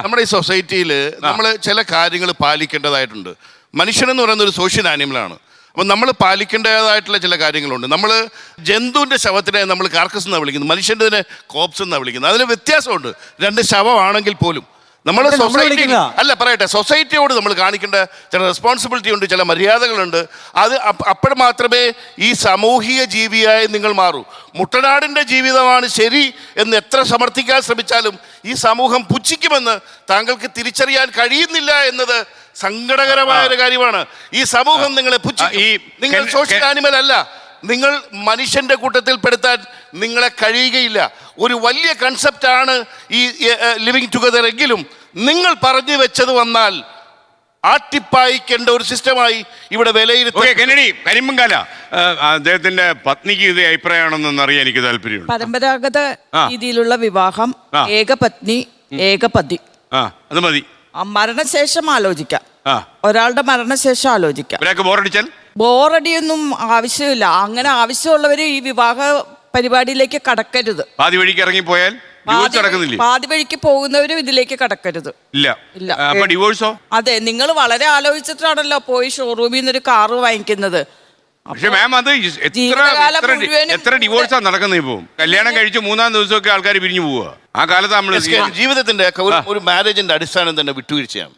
നമ്മുടെ ഈ സൊസൈറ്റിയിൽ നമ്മൾ ചില കാര്യങ്ങൾ പാലിക്കേണ്ടതായിട്ടുണ്ട്. മനുഷ്യനെന്ന് പറയുന്ന ഒരു സോഷ്യൽ ആനിമലാണ്. അപ്പം നമ്മൾ പാലിക്കേണ്ടതായിട്ടുള്ള ചില കാര്യങ്ങളുണ്ട്. നമ്മൾ ജന്തുവിൻ്റെ ശവത്തിനെ നമ്മൾ കാർക്കസ് എന്നാണ് വിളിക്കുന്നത്, മനുഷ്യൻ്റെ കോപ്സ് എന്നാണ് വിളിക്കുന്നത്. അതിന് വ്യത്യാസമുണ്ട്. രണ്ട് ശവമാണെങ്കിൽ പോലും നമ്മൾ സൊസൈറ്റി പറയട്ടെ, സൊസൈറ്റിയോട് നമ്മൾ കാണിക്കേണ്ട ചില റെസ്പോൺസിബിലിറ്റി ഉണ്ട്, ചില മര്യാദകളുണ്ട്. അത് അപ്പോൾ മാത്രമേ ഈ സാമൂഹിക ജീവിയായി നിങ്ങൾ മാറൂ. മുട്ടനാടിൻ്റെ ജീവിതമാണ് ശരി എന്ന് എത്ര സമർത്ഥിക്കാൻ ശ്രമിച്ചാലും ഈ സമൂഹം പുച്ഛിക്കുമെന്ന് താങ്കൾക്ക് തിരിച്ചറിയാൻ കഴിയുന്നില്ല എന്നത് സങ്കടകരമായ ഒരു കാര്യമാണ്. ഈ സമൂഹം നിങ്ങളെ പുച്ഛിക്കും. നിങ്ങൾ സോഷ്യൽ ആനിമൽ അല്ല. നിങ്ങൾ മനുഷ്യന്റെ കൂട്ടത്തിൽ പെടുത്താൻ നിങ്ങളെ കഴിയുകയില്ല. ഒരു വലിയ കൺസെപ്റ്റാണ് ഈ ലിവിങ് ടുഗദർ എങ്കിലും നിങ്ങൾ പറഞ്ഞു വെച്ചത് വന്നാൽ ആട്ടിപ്പായിക്കേണ്ട ഒരു സിസ്റ്റമായി ഇവിടെ വിലയിരുത്തും. കെന്നഡി കരിമ്പങ്കാല അദ്ദേഹത്തിന്റെ പത്നിക്ക് ഇത് അഭിപ്രായമാണെന്ന് അറിയാൻ എനിക്ക് താല്പര്യമുണ്ട്. പരമ്പരാഗത രീതിയിലുള്ള വിവാഹം, ഏകപത്നി ഏകപതി, അത് മതി. മരണശേഷം ആലോചിക്കാം, ഒരാളുടെ മരണശേഷം ആലോചിക്കാം. ബോറടിയൊന്നും ആവശ്യമില്ല. അങ്ങനെ ആവശ്യമുള്ളവര് ഈ വിവാഹ പരിപാടിയിലേക്ക് കടക്കരുത്. പാതി വഴിക്ക് ഇറങ്ങിപ്പോയാൽ പാതി വഴിക്ക് പോകുന്നവരും ഇതിലേക്ക് കടക്കരുത്. ഇല്ല. ഡിവോഴ്സോ? അതെ, നിങ്ങൾ വളരെ ആലോചിച്ചിട്ടാണല്ലോ പോയി ഷോറൂമിൽ നിന്ന് ഒരു കാറ് വാങ്ങിക്കുന്നത്. പക്ഷെ മാം, അത് എത്ര ഡിവോഴ്സാ നടക്കുന്നത്? ഇപ്പൊ കല്യാണം കഴിച്ച് 3-ാം ദിവസമൊക്കെ ആൾക്കാർ പിരിഞ്ഞു പോവുക. ആ കാലത്ത് നമ്മൾ ജീവിതത്തിന്റെ ഒരു മാരേജിന്റെ അടിസ്ഥാനം തന്നെ വിട്ടുവീഴ്ചയാണ്.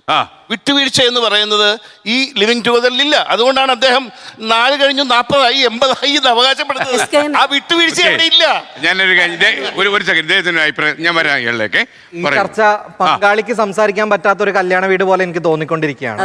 വിട്ടുവീഴ്ച എന്ന് പറയുന്നത് ഈ ലിവിങ് ടുഗദറിലില്ല. അതുകൊണ്ടാണ് അദ്ദേഹം 4 കഴിഞ്ഞു 40-ആയി 80-ആയി എന്ന് അവകാശപ്പെടുന്നത്. ആ വിട്ടുവീഴ്ച അവിടെ ഇല്ല. ഞാനൊരു ഒരു സെക്കൻഡ്, ഇദ്ദേഹത്തിന്റെ അഭിപ്രായം ഞാൻ വരാം. ഇയാളിലേക്ക് ചർച്ച പങ്കാളിക്ക് സംസാരിക്കാൻ പറ്റാത്ത ഒരു കല്യാണ വീട് പോലെ എനിക്ക് തോന്നിക്കൊണ്ടിരിക്കുകയാണ്.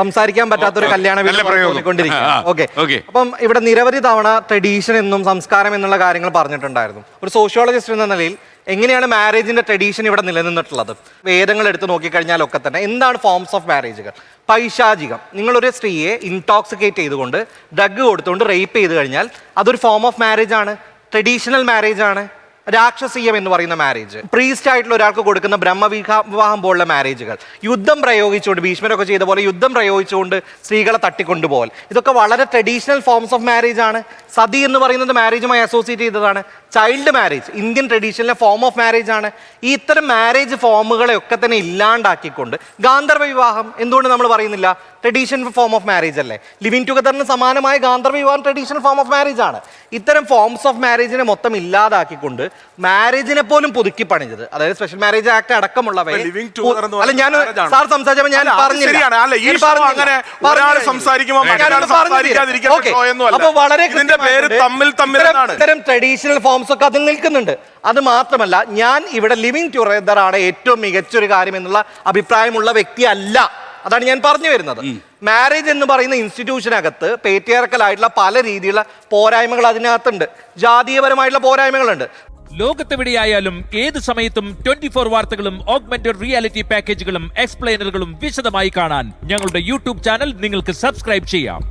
സംസാരിക്കാൻ പറ്റാത്ത ഒരു കല്യാണ വീട് തോന്നിക്കൊണ്ടിരിക്കുകയാണ്. ഓക്കെ. അപ്പം ഇവിടെ നിരവധി തവണ ട്രഡീഷൻ എന്നും സംസ്കാരം എന്നുള്ള കാര്യങ്ങൾ പറഞ്ഞിട്ടുണ്ടായിരുന്നു. ഒരു സോഷ്യോളജിസ്റ്റ് എന്ന നിലയിൽ എങ്ങനെയാണ് മാരേജിന്റെ ട്രഡീഷൻ ഇവിടെ നിലനിന്നിട്ടുള്ളത്? വേദങ്ങൾ എടുത്ത് നോക്കിക്കഴിഞ്ഞാലൊക്കെ തന്നെ എന്താണ് ഫോംസ് ഓഫ് മാരേജുകൾ? പൈശാചികം. നിങ്ങളൊരു സ്ത്രീയെ ഇൻടോക്സിക്കേറ്റ് ചെയ്തുകൊണ്ട് ഡ്രഗ് കൊടുത്തുകൊണ്ട് റേപ്പ് ചെയ്ത് കഴിഞ്ഞാൽ അതൊരു ഫോം ഓഫ് മാരേജ് ആണ്, ട്രഡീഷണൽ മാരേജ് ആണ്. രാക്ഷസീയം എന്ന് പറയുന്ന മാരേജ്, പ്രീസ്റ്റ് ആയിട്ടുള്ള ഒരാൾക്ക് കൊടുക്കുന്ന ബ്രഹ്മവിവാഹം പോലുള്ള മാരേജുകൾ, യുദ്ധം പ്രയോഗിച്ചുകൊണ്ട്, ഭീഷ്മരൊക്കെ ചെയ്ത പോലെ യുദ്ധം പ്രയോഗിച്ചുകൊണ്ട് സ്ത്രീകളെ തട്ടിക്കൊണ്ടുപോകൽ, ഇതൊക്കെ വളരെ ട്രഡീഷണൽ ഫോംസ് ഓഫ് മാരേജ് ആണ്. സതി എന്ന് പറയുന്നത് മാരേജുമായി അസോസിയേറ്റ് ചെയ്തതാണ്. ചൈൽഡ് മാരേജ് ഇന്ത്യൻ ട്രഡീഷനിലെ ഫോം ഓഫ് മാരേജ് ആണ്. ഈ ഇത്തരം മാരേജ് ഫോമുകളെ ഒക്കെ തന്നെ ഇല്ലാണ്ടാക്കിക്കൊണ്ട് ഗാന്ധർവ വിവാഹം എന്തുകൊണ്ട് നമ്മൾ പറയുന്നില്ല? ട്രഡീഷണൽ ഫോം ഓഫ് മാരേജ് അല്ലേ? ലിവിങ് ടുഗദറിന് സമാനമായ ഗാന്ധർവ വിവാഹം ട്രഡീഷണൽ ഫോം ഓഫ് മാരേജ് ആണ്. ഇത്തരം ഫോംസ് ഓഫ് മാരേജിനെ മൊത്തം ഇല്ലാതാക്കിക്കൊണ്ട് മാരേജിനെ പോലും പുതുക്കി പണിഞ്ഞത്, അതായത് സ്പെഷ്യൽ മാരേജ് ആക്ട് അടക്കമുള്ളവ. അല്ല, ഞാൻ സാർ സംസാരിച്ചപ്പോൾ ഞാൻ പറഞ്ഞില്ല. അപ്പൊ വളരെ ഇത്തരം ട്രഡീഷണൽ ഫോംസ് ഒക്കെ അതിൽ നിൽക്കുന്നുണ്ട്. അത് മാത്രമല്ല, ഞാൻ ഇവിടെ ലിവിങ് ടുഗദർ ആണ് ഏറ്റവും മികച്ചൊരു കാര്യം എന്നുള്ള അഭിപ്രായമുള്ള വ്യക്തിയല്ല. അതാണ് ഞാൻ പറഞ്ഞു വരുന്നത്. മാരേജ് എന്ന് പറയുന്ന ഇൻസ്റ്റിറ്റ്യൂഷനകത്ത് പേട്രിയാർക്കൽ ആയിട്ടുള്ള പല രീതിയിലുള്ള പോരായ്മകൾ അതിനകത്തുണ്ട്. ജാതീയപരമായിട്ടുള്ള പോരായ്മകളുണ്ട്. ലോകത്തെവിടെയായാലും ഏത് സമയത്തും 24 വാർത്തകളും ഓഗ്മെന്റഡ് റിയാലിറ്റി പാക്കേജുകളും എക്സ്പ്ലെയിനറുകളും വിശദമായി കാണാൻ ഞങ്ങളുടെ യൂട്യൂബ് ചാനൽ നിങ്ങൾക്ക് സബ്സ്ക്രൈബ് ചെയ്യാം.